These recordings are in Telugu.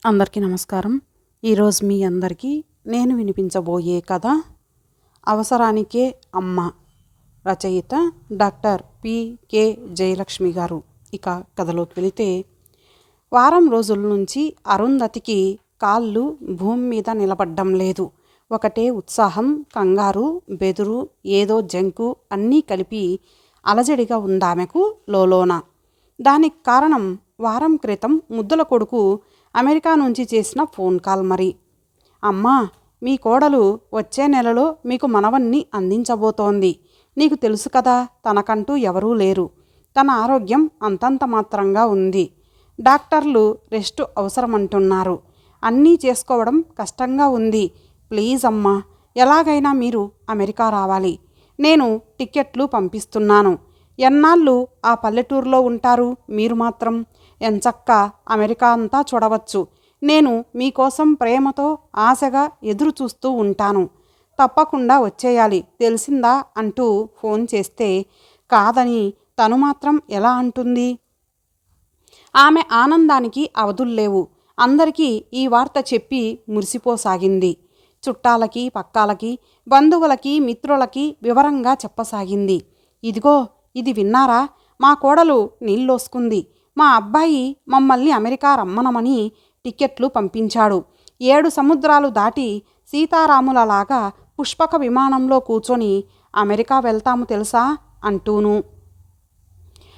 అందరికీ నమస్కారం. ఈరోజు మీ అందరికీ నేను వినిపించబోయే కథ అవసరానికే అమ్మ. రచయిత డాక్టర్ పి.కె. జయలక్ష్మి గారు. ఇక కథలోకి వెళితే, వారం రోజుల నుంచి అరుంధతికి కాళ్ళు భూమి మీద నిలబడ్డం లేదు. ఒకటే ఉత్సాహం, కంగారు, బెదురు, ఏదో జంకు అన్నీ కలిపి అలజడిగా ఉందామెకు లోలోన. దానికి కారణం వారం క్రితం ముద్దుల కొడుకు అమెరికా నుంచి చేసిన ఫోన్ కాల్ మరి. అమ్మా, మీ కోడలు వచ్చే నెలలో మీకు మనవన్ని అందించబోతోంది. నీకు తెలుసు కదా, తనకంటూ ఎవరూ లేరు. తన ఆరోగ్యం అంతంత మాత్రంగా ఉంది. డాక్టర్లు రెస్ట్ అవసరమంటున్నారు. అన్నీ చేసుకోవడం కష్టంగా ఉంది. ప్లీజ్ అమ్మా, ఎలాగైనా మీరు అమెరికా రావాలి. నేను టిక్కెట్లు పంపిస్తున్నాను. ఎన్నాళ్ళు ఆ పల్లెటూరులో ఉంటారు మీరు మాత్రం? ఎంచక్క అమెరికా అంతా చూడవచ్చు. నేను మీకోసం ప్రేమతో ఆశగా ఎదురు చూస్తూ ఉంటాను. తప్పకుండా వచ్చేయాలి, తెలిసిందా అంటూ ఫోన్ చేస్తే కాదని తను మాత్రం ఎలా అంటుంది? ఆమె ఆనందానికి అవధుల్లేవు. అందరికీ ఈ వార్త చెప్పి మురిసిపోసాగింది. చుట్టాలకి, పక్కాలకి, బంధువులకి, మిత్రులకి వివరంగా చెప్పసాగింది. ఇదిగో, ఇది విన్నారా? మా కోడలు నీళ్ళోసుకుంది. మా అబ్బాయి మమ్మల్ని అమెరికా రమ్మనమని టిక్కెట్లు పంపించాడు. 7 సముద్రాలు దాటి సీతారాములలాగా పుష్పక విమానంలో కూర్చొని అమెరికా వెళ్తాము తెలుసా అంటూను.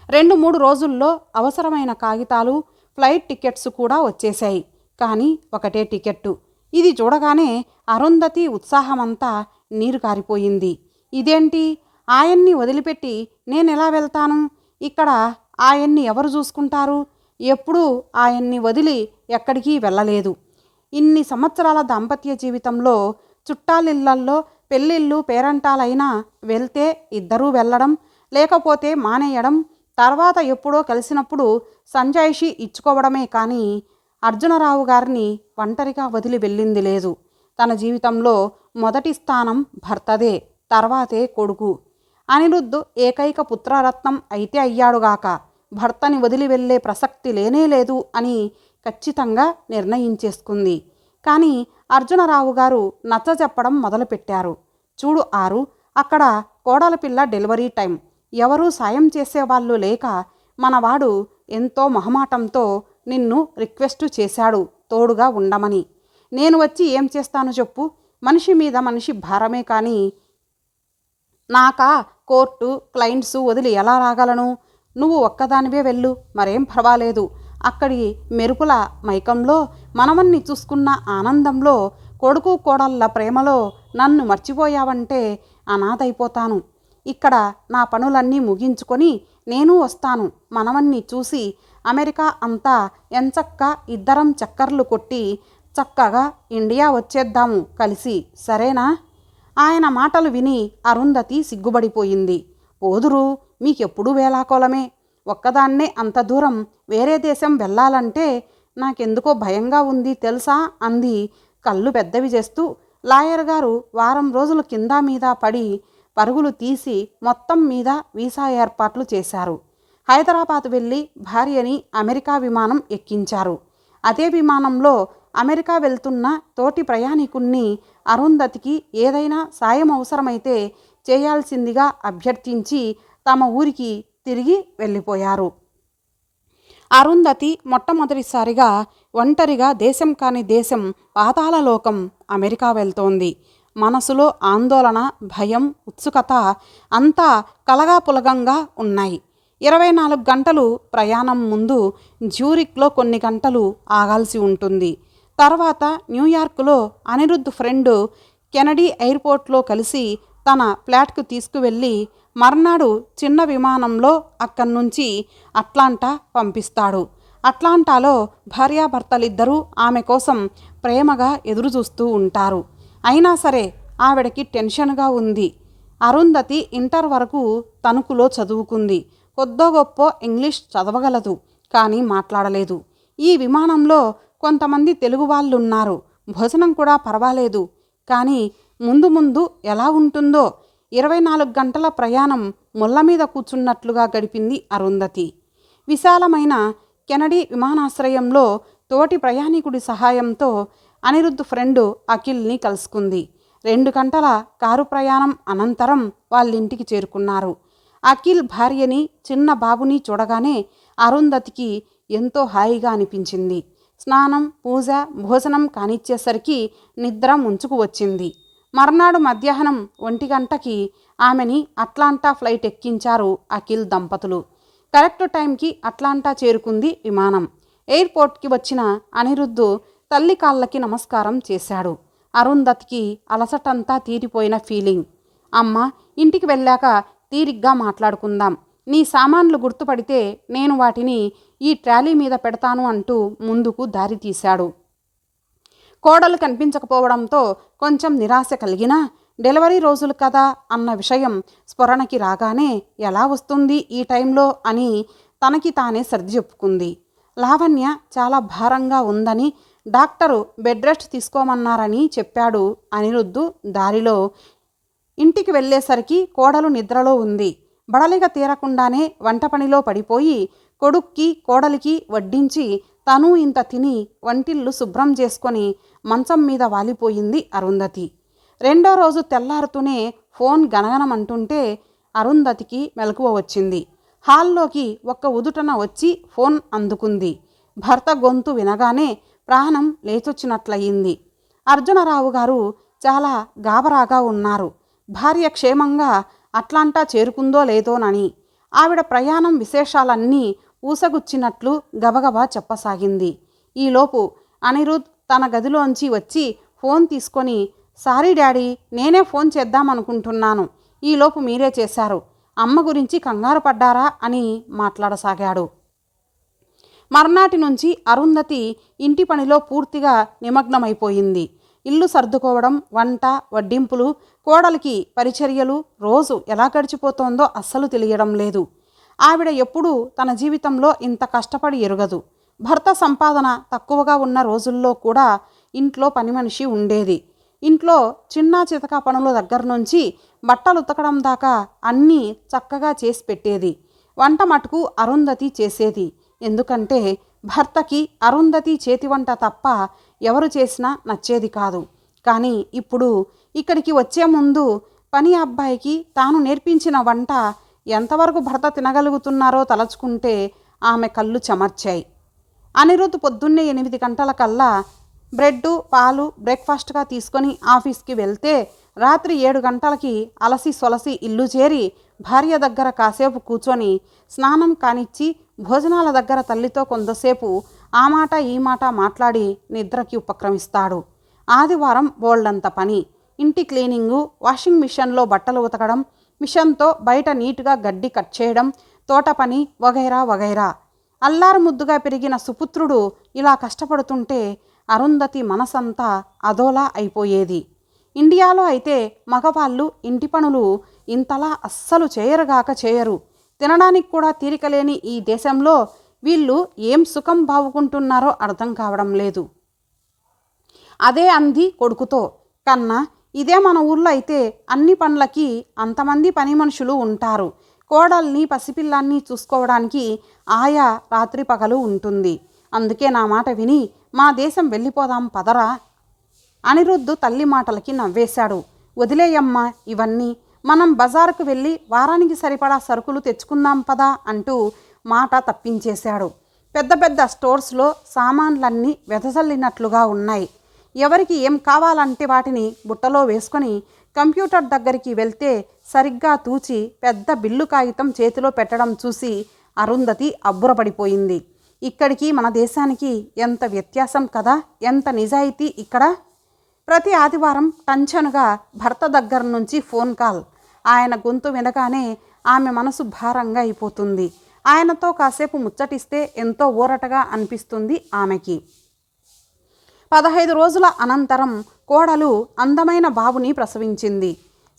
2-3 రోజుల్లో అవసరమైన కాగితాలు, ఫ్లైట్ టికెట్స్ కూడా వచ్చేశాయి. కానీ ఒకటే టికెట్టు. ఇది చూడగానే అరుంధతి ఉత్సాహమంతా నీరు కారిపోయింది. ఇదేంటి, ఆయన్ని వదిలిపెట్టి నేనెలా వెళ్తాను? ఇక్కడ ఆయన్ని ఎవరు చూసుకుంటారు? ఎప్పుడూ ఆయన్ని వదిలి ఎక్కడికి వెళ్ళలేదు. ఇన్ని సంవత్సరాల దాంపత్య జీవితంలో చుట్టాలిళ్ళల్లో పెళ్ళిళ్ళు, పేరంటాలైనా వెళ్తే ఇద్దరూ వెళ్ళడం, లేకపోతే మానేయడం, తర్వాత ఎప్పుడో కలిసినప్పుడు సంజాయిషి ఇచ్చుకోవడమే కానీ అర్జునరావు గారిని ఒంటరిగా వదిలి వెళ్ళింది లేదు. తన జీవితంలో మొదటి స్థానం భర్తదే, తర్వాతే కొడుకు. అనిరుద్ధ్ ఏకైక పుత్రరత్నం అయితే అయ్యాడుగాక, భర్తని వదిలి వెళ్ళే ప్రసక్తి లేనేలేదు అని ఖచ్చితంగా నిర్ణయించేసుకుంది. కానీ అర్జునరావు గారు నచ్చజెప్పడం మొదలుపెట్టారు. చూడు ఆరు, అక్కడ కోడల పిల్ల డెలివరీ టైం, ఎవరూ సాయం చేసేవాళ్ళు లేక మనవాడు ఎంతో మొహమాటంతో నిన్ను రిక్వెస్ట్ చేశాడు తోడుగా ఉండమని. నేను వచ్చి ఏం చేస్తాను చెప్పు? మనిషి మీద మనిషి భారమే కానీ నాకా కోర్టు, క్లయింట్స్ వదిలి ఎలా రాగలను? నువ్వు ఒక్కదానివే వెళ్ళు, మరేం పర్వాలేదు. అక్కడి మెరుపుల మైకంలో, మనవన్ని చూసుకున్న ఆనందంలో, కొడుకు కోడళ్ళ ప్రేమలో నన్ను మర్చిపోయావంటే అనాథైపోతాను. ఇక్కడ నా పనులన్నీ ముగించుకొని నేను వస్తాను. మనవన్ని చూసి అమెరికా అంతా ఎంచక్క ఇద్దరం చక్కర్లు కొట్టి చక్కగా ఇండియా వచ్చేద్దాము కలిసి, సరేనా? ఆయన మాటలు విని అరుంధతి సిగ్గుబడిపోయింది. పోదురు, మీకెప్పుడూ వేలాకోలమే. ఒక్కదాన్నే అంత దూరం వేరే దేశం వెళ్ళాలంటే నాకెందుకో భయంగా ఉంది తెలుసా అంది కళ్ళు పెద్దవి చేస్తూ. లాయర్ గారు వారం రోజులు కింద మీద పడి పరుగులు తీసి మొత్తం మీద వీసా ఏర్పాట్లు చేశారు. హైదరాబాద్ వెళ్ళి భార్యని అమెరికా విమానం ఎక్కించారు. అదే విమానంలో అమెరికా వెళ్తున్న తోటి ప్రయాణికుణ్ణి అరుంధతికి ఏదైనా సాయం అవసరమైతే చేయాల్సిందిగా అభ్యర్థించి తమ ఊరికి తిరిగి వెళ్ళిపోయారు. అరుంధతి మొట్టమొదటిసారిగా ఒంటరిగా దేశం కాని దేశం, పాతాళలోకం అమెరికా వెళ్తోంది. మనసులో ఆందోళన, భయం, ఉత్సుకత అంతా కలగాపులగంగా ఉన్నాయి. 24 గంటలు ప్రయాణం. ముందు జ్యూరిక్లో కొన్ని గంటలు ఆగాల్సి ఉంటుంది. తర్వాత న్యూయార్క్లో అనిరుద్ధ్ ఫ్రెండ్ కెనడీ ఎయిర్పోర్ట్లో కలిసి తన ఫ్లాట్కు తీసుకువెళ్ళి మర్నాడు చిన్న విమానంలో అక్కడి నుంచి అట్లాంటా పంపిస్తాడు. అట్లాంటాలో భార్యాభర్తలిద్దరూ ఆమె కోసం ప్రేమగా ఎదురుచూస్తూ ఉంటారు. అయినా సరే ఆవిడకి టెన్షన్గా ఉంది. అరుంధతి ఇంటర్ వరకు తణుకులో చదువుకుంది. కొద్దో గొప్పో ఇంగ్లీష్ చదవగలదు, కానీ మాట్లాడలేదు. ఈ విమానంలో కొంతమంది తెలుగు వాళ్ళున్నారు. భోజనం కూడా పర్వాలేదు. కానీ ముందు ముందు ఎలా ఉంటుందో? 24 గంటల ప్రయాణం ముళ్ళ మీద కూర్చున్నట్లుగా గడిపింది అరుంధతి. విశాలమైన కెనడీ విమానాశ్రయంలో తోటి ప్రయాణికుడి సహాయంతో అనిరుద్ధ్ ఫ్రెండు అఖిల్ని కలుసుకుంది. 2 గంటల కారు ప్రయాణం అనంతరం వాళ్ళింటికి చేరుకున్నారు. అఖిల్ భార్యని, చిన్న బాబుని చూడగానే అరుంధతికి ఎంతో హాయిగా అనిపించింది. స్నానం, పూజ, భోజనం కానిచ్చేసరికి నిద్ర ముంచుకు వచ్చింది. మర్నాడు మధ్యాహ్నం 1 గంటకి ఆమెని అట్లాంటా ఫ్లైట్ ఎక్కించారు అఖిల్ దంపతులు. కరెక్ట్ టైంకి అట్లాంటా చేరుకుంది విమానం. ఎయిర్పోర్ట్కి వచ్చిన అనిరుద్ధ్ తల్లి కాళ్ళకి నమస్కారం చేశాడు. అరుంధతికి అలసటంతా తీరిపోయిన ఫీలింగ్. అమ్మ, ఇంటికి వెళ్ళాక తీరిగ్గా మాట్లాడుకుందాం. నీ సామాన్లు గుర్తుపడితే నేను వాటిని ఈ ట్రాలీ మీద పెడతాను అంటూ ముందుకు దారి తీశాడు. కోడలు కనిపించకపోవడంతో కొంచెం నిరాశ కలిగినా డెలివరీ రోజులు కదా అన్న విషయం స్ఫురణకి రాగానే ఎలా వస్తుంది ఈ టైంలో అని తనకి తానే సర్ది చెప్పుకుంది. లావణ్య చాలా భారంగా ఉందని డాక్టరు బెడ్ రెస్ట్ తీసుకోమన్నారని చెప్పాడు అనిరుద్ధ్ దారిలో. ఇంటికి వెళ్ళేసరికి కోడలు నిద్రలో ఉంది. బడలిగ తీరకుండానే వంట పనిలో పడిపోయి కొడుక్కి కోడలికి వడ్డించి తను ఇంత తిని వంటిల్లు శుభ్రం చేసుకొని మంచం మీద వాలిపోయింది అరుంధతి. 2వ రోజు తెల్లారుతూనే ఫోన్ గనగనమంటుంటే అరుంధతికి మెలకువ వచ్చింది. హాల్లోకి ఒక్క ఉదుటన వచ్చి ఫోన్ అందుకుంది. భర్త గొంతు వినగానే ప్రాణం లేచొచ్చినట్లయింది. అర్జునరావు గారు చాలా గాబరాగా ఉన్నారు. భార్య క్షేమంగా అట్లాంటా చేరుకుందో లేదోనని. ఆవిడ ప్రయాణం విశేషాలన్నీ ఊసగుచ్చినట్లు గబగబా చెప్పసాగింది. ఈలోపు అనిరుద్ధ్ తన గదిలోంచి వచ్చి ఫోన్ తీసుకొని, సారీ డాడీ, నేనే ఫోన్ చేద్దామనుకుంటున్నాను. ఈలోపు మీరే చేశారు. అమ్మ గురించి కంగారు పడ్డారా అని మాట్లాడసాగాడు. మర్నాటి నుంచి అరుంధతి ఇంటి పనిలో పూర్తిగా నిమగ్నమైపోయింది. ఇల్లు సర్దుకోవడం, వంట, వడ్డింపులు, కోడలికి పరిచర్యలు రోజు ఎలా గడిచిపోతోందో అస్సలు తెలియడం లేదు. ఆవిడ ఎప్పుడూ తన జీవితంలో ఇంత కష్టపడి ఎరుగదు. భర్త సంపాదన తక్కువగా ఉన్న రోజుల్లో కూడా ఇంట్లో పని మనిషి ఉండేది. ఇంట్లో చిన్నా చితక పనుల దగ్గర నుంచి బట్టలు ఉతకడం దాకా అన్నీ చక్కగా చేసి పెట్టేది. వంట మటుకు అరుంధతి చేసేది. ఎందుకంటే భర్తకి అరుంధతి చేతి వంట తప్ప ఎవరు చేసినా నచ్చేది కాదు. కానీ ఇప్పుడు ఇక్కడికి వచ్చే ముందు పని అబ్బాయికి తాను నేర్పించిన వంట ఎంతవరకు భర్త తినగలుగుతున్నారో తలచుకుంటే ఆమె కళ్ళు చెమర్చాయి. అనిరుద్ధ్ పొద్దున్నే 8 గంటలకల్లా బ్రెడ్డు, పాలు బ్రేక్ఫాస్ట్గా తీసుకొని ఆఫీస్కి వెళ్తే రాత్రి 7 గంటలకి అలసి సొలసి ఇల్లు చేరి భార్య దగ్గర కాసేపు కూర్చొని స్నానం కానిచ్చి భోజనాల దగ్గర తల్లితో కొంతసేపు ఆ మాట ఈ మాట మాట్లాడి నిద్రకి ఉపక్రమిస్తాడు. ఆదివారం బోల్డంత పని. ఇంటి క్లీనింగు, వాషింగ్ మిషన్లో బట్టలు ఉతకడం, మిషన్తో బయట నీట్గా గడ్డి కట్ చేయడం, తోట పని వగైరా వగైరా. అల్లారు ముద్దుగా పెరిగిన సుపుత్రుడు ఇలా కష్టపడుతుంటే అరుంధతి మనసంతా అదోలా అయిపోయేది. ఇండియాలో అయితే మగవాళ్ళు ఇంటి పనులు ఇంతలా అస్సలు చేయరుగాక చేయరు. తినడానికి కూడా తీరికలేని ఈ దేశంలో వీళ్ళు ఏం సుఖం బావుకుంటున్నారో అర్థం కావడం లేదు. అదే అంది కొడుకుతో. కన్నా, ఇదే మన ఊర్లో అయితే అన్ని పనులకి అంతమంది పని మనుషులు ఉంటారు. కోడల్ని పసిపిల్లాన్ని చూసుకోవడానికి ఆయా రాత్రి పగలు ఉంటుంది. అందుకే నా మాట విని మా దేశం వెళ్ళిపోదాం పదరా. అనిరుద్ధ్ తల్లి మాటలకి నవ్వేశాడు. వదిలేయమ్మా ఇవన్నీ, మనం బజారుకు వెళ్ళి వారానికి సరిపడా సరుకులు తెచ్చుకుందాం పదా అంటూ మాట తప్పించేశాడు. పెద్ద పెద్ద స్టోర్స్లో సామాన్లన్నీ వెదజల్లినట్లుగా ఉన్నాయి. ఎవరికి ఏం కావాలంటే వాటిని బుట్టలో వేసుకొని కంప్యూటర్ దగ్గరికి వెళ్తే సరిగ్గా తూచి పెద్ద బిల్లు కాగితం చేతిలో పెట్టడం చూసి అరుంధతి అబ్బురపడిపోయింది. ఇక్కడికి మన దేశానికి ఎంత వ్యత్యాసం కదా, ఎంత నిజాయితీ ఇక్కడ. ప్రతి ఆదివారం టంచనుగా భర్త దగ్గర నుంచి ఫోన్ కాల్. ఆయన గొంతు వినగానే ఆమె మనసు భారంగా అయిపోతుంది. ఆయనతో కాసేపు ముచ్చటిస్తే ఎంతో ఊరటగా అనిపిస్తుంది ఆమెకి. 15 రోజుల అనంతరం కోడలు అందమైన బాబుని ప్రసవించింది.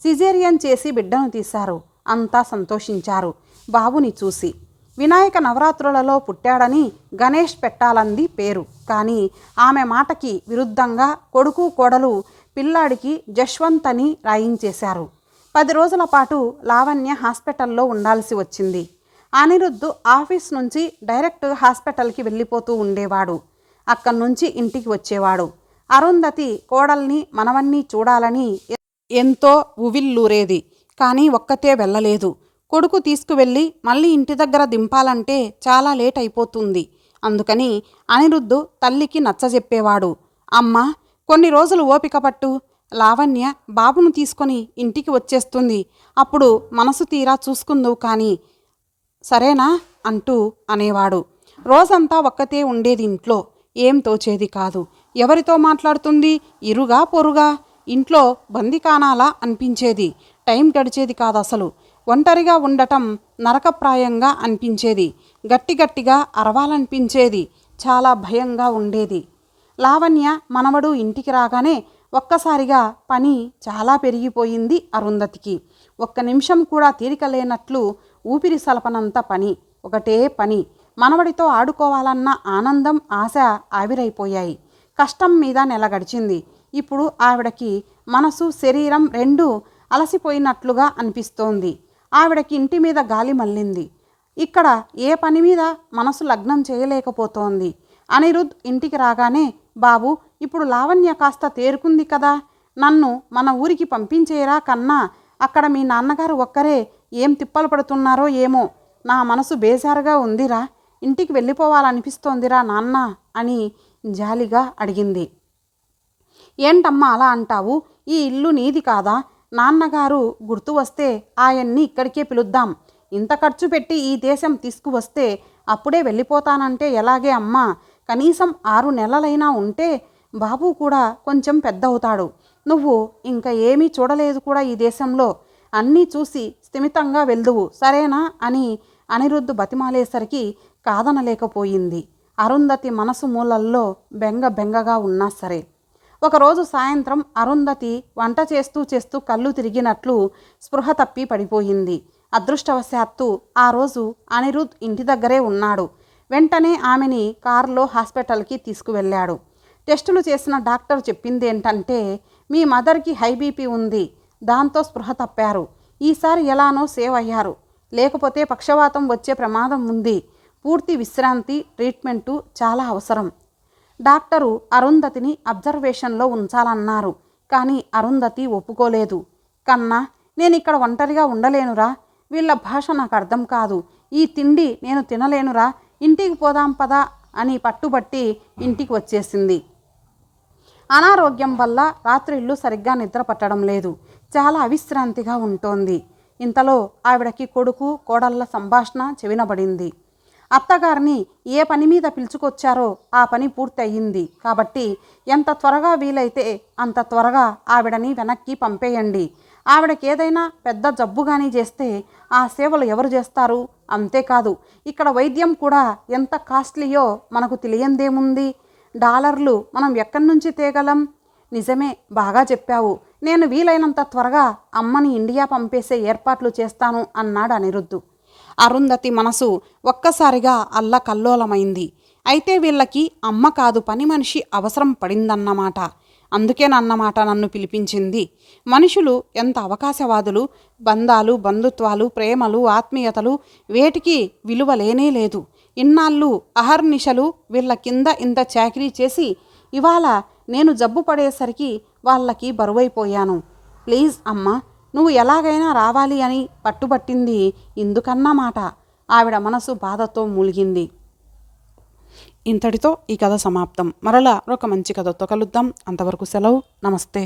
సిజేరియన్ చేసి బిడ్డను తీశారు. అంతా సంతోషించారు బాబుని చూసి. వినాయక నవరాత్రులలో పుట్టాడని గణేష్ పెట్టాలంది పేరు. కానీ ఆమె మాటకి విరుద్ధంగా కొడుకు కోడలు పిల్లాడికి జశ్వంత్ అని రాయించేశారు. 10 రోజుల పాటు లావణ్య హాస్పిటల్లో ఉండాల్సి వచ్చింది. అనిరుద్ధ్ ఆఫీస్ నుంచి డైరెక్ట్ హాస్పిటల్కి వెళ్ళిపోతూ ఉండేవాడు. అక్కడి నుంచి ఇంటికి వచ్చేవాడు. అరుంధతి కోడల్ని మనవన్ని చూడాలని ఎంతో ఉవిల్లూరేది. కానీ ఒక్కతే వెళ్ళలేదు. కొడుకు తీసుకువెళ్ళి మళ్ళీ ఇంటి దగ్గర దింపాలంటే చాలా లేట్ అయిపోతుంది. అందుకని అనిరుద్ధు తల్లికి నచ్చజెప్పేవాడు. అమ్మా, కొన్ని రోజులు ఓపిక పట్టు. లావణ్య బాబును తీసుకొని ఇంటికి వచ్చేస్తుంది. అప్పుడు మనసు తీరా చూసుకుందువు కానీ, సరేనా అంటూ అనేవాడు. రోజంతా ఒక్కతే ఉండేది ఇంట్లో. ఏం తోచేది కాదు. ఎవరితో మాట్లాడుతుంది? ఇరుగా పొరుగా? ఇంట్లో బందికానాలా అనిపించేది. టైం గడిచేది కాదు అసలు. ఒంటరిగా ఉండటం నరకప్రాయంగా అనిపించేది. గట్టిగా అరవాలనిపించేది. చాలా భయంగా ఉండేది. లావణ్య మనవడు ఇంటికి రాగానే ఒక్కసారిగా పని చాలా పెరిగిపోయింది అరుంధతికి. ఒక్క నిమిషం కూడా తీరిక లేనట్లు ఊపిరి సలపనంత పని. ఒకటే పని. మనవడితో ఆడుకోవాలన్న ఆనందం, ఆశ ఆవిరైపోయాయి. కష్టం మీద నెల గడిచింది. ఇప్పుడు ఆవిడకి మనసు శరీరం రెండూ అలసిపోయినట్లుగా అనిపిస్తోంది. ఆవిడకి ఇంటి మీద గాలి మళ్ళింది. ఇక్కడ ఏ పని మీద మనసు లగ్నం చేయలేకపోతోంది. అనిరుద్ ఇంటికి రాగానే, బాబు, ఇప్పుడు లావణ్య కాస్త తేరుకుంది కదా, నన్ను మన ఊరికి పంపించేరా కన్నా. అక్కడ మీ నాన్నగారు ఒక్కరే ఏం తిప్పలు పడుతున్నారో ఏమో. నా మనసు బేజారుగా ఉందిరా. ఇంటికి వెళ్ళిపోవాలనిపిస్తోందిరా నాన్న అని జాలిగా అడిగింది. ఏంటమ్మా అలా అంటావు? ఈ ఇల్లు నీది కాదా? నాన్నగారు గుర్తు వస్తే ఆయన్ని ఇక్కడికే పిలుద్దాం. ఇంత ఖర్చు పెట్టి ఈ దేశం తీసుకువస్తే అప్పుడే వెళ్ళిపోతానంటే ఎలాగే అమ్మా? కనీసం 6 నెలలైనా ఉంటే బాబు కూడా కొంచెం పెద్ద అవుతాడు. నువ్వు ఇంకా ఏమీ చూడలేదు కూడా ఈ దేశంలో. అన్నీ చూసి స్థిమితంగా వెళ్దువు, సరేనా అని అనిరుద్ధు బతిమాలేసరికి కాదనలేకపోయింది. అరుంధతి మనసు మూలల్లో బెంగగా ఉన్నా సరే. ఒకరోజు సాయంత్రం అరుంధతి వంట చేస్తూ కళ్ళు తిరిగినట్లు స్పృహ తప్పి పడిపోయింది. అదృష్టవశాత్తు ఆ రోజు అనిరుద్ ఇంటి దగ్గరే ఉన్నాడు. వెంటనే ఆమెని కారులో హాస్పిటల్కి తీసుకువెళ్ళాడు. టెస్టులు చేసిన డాక్టర్ చెప్పిందేంటంటే, మీ మదర్కి హై బీపీ ఉంది. దాంతో స్పృహ తప్పారు. ఈసారి ఎలానో సేవ్ అయ్యారు. లేకపోతే పక్షవాతం వచ్చే ప్రమాదం ఉంది. పూర్తి విశ్రాంతి, ట్రీట్మెంటు చాలా అవసరం. డాక్టరు అరుంధతిని అబ్జర్వేషన్లో ఉంచాలన్నారు. కానీ అరుంధతి ఒప్పుకోలేదు. కన్నా, నేను ఇక్కడ ఒంటరిగా ఉండలేనురా. వీళ్ళ భాష నాకు అర్థం కాదు. ఈ తిండి నేను తినలేనురా. ఇంటికి పోదాం పదా అని పట్టుబట్టి ఇంటికి వచ్చేసింది. అనారోగ్యం వల్ల రాత్రిళ్ళు సరిగ్గా నిద్ర పట్టడం లేదు. చాలా అవిశ్రాంతిగా ఉంటోంది. ఇంతలో ఆవిడకి కొడుకు కోడళ్ళ సంభాషణ చెవినబడింది. అత్తగారిని ఏ పని మీద పిలుచుకొచ్చారో ఆ పని పూర్తి అయ్యింది కాబట్టి ఎంత త్వరగా వీలైతే అంత త్వరగా ఆవిడని వెనక్కి పంపేయండి. ఆవిడకి ఏదైనా పెద్ద జబ్బు కానీ చేస్తే ఆ సేవలు ఎవరు చేస్తారు? అంతేకాదు, ఇక్కడ వైద్యం కూడా ఎంత కాస్ట్లీయో మనకు తెలియందేముంది. డాలర్లు మనం ఎక్కడి నుంచి తేగలం? నిజమే, బాగా చెప్పావు. నేను వీలైనంత త్వరగా అమ్మని ఇండియా పంపేసే ఏర్పాట్లు చేస్తాను అన్నాడు అనిరుద్ధు. అరుంధతి మనసు ఒక్కసారిగా అల్లకల్లోలమైంది. అయితే వీళ్ళకి అమ్మ కాదు, పని మనిషి అవసరం పడిందన్నమాట. అందుకేనన్నమాట నన్ను పిలిపించింది. మనుషులు ఎంత అవకాశవాదులు. బంధాలు, బంధుత్వాలు, ప్రేమలు, ఆత్మీయతలు వేటికి విలువ లేనే లేదు. ఇన్నాళ్ళు అహర్నిశలు వీళ్ళ కింద ఇంత చాకిరీ చేసి ఇవాళ నేను జబ్బు పడేసరికి వాళ్ళకి బరువైపోయాను. ప్లీజ్ అమ్మా, నువ్వు ఎలాగైనా రావాలి అని పట్టుబట్టింది ఇందుకన్నమాట. ఆవిడ మనసు బాధతో మూలిగింది. ఇంతటితో ఈ కథ సమాప్తం. మరలా ఒక మంచి కథతో కలుద్దాం. అంతవరకు సెలవు. నమస్తే.